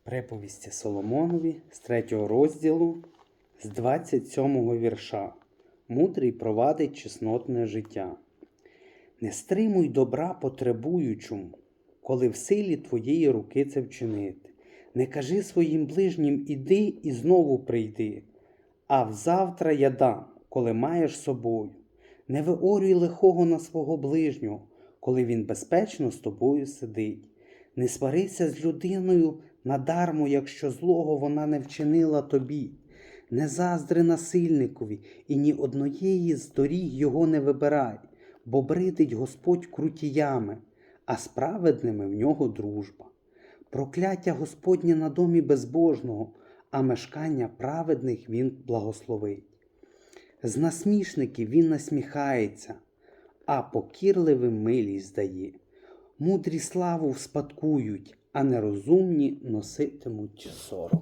Приповісті Соломонові з 3 розділу, з 27 вірша. Мудрий провадить чеснотне життя. Не стримуй добра потребуючому, коли в силі твоєї руки це вчинити. Не кажи своїм ближнім іди і знову прийди, а взавтра я дам, коли маєш собою. Не виорюй лихого на свого ближнього, коли він безпечно з тобою сидить. Не сварися з людиною надармо, якщо злого вона не вчинила тобі. Не заздри насильникові і ні однієї з доріг його не вибирай, бо бридить Господь крутіями, а справедними в нього дружба. Прокляття Господнє на домі безбожного, а мешкання праведних він благословить. З насмішників він насміхається, а покірливим милість дає. Мудрі славу вспадкують, а нерозумні носитимуть сором.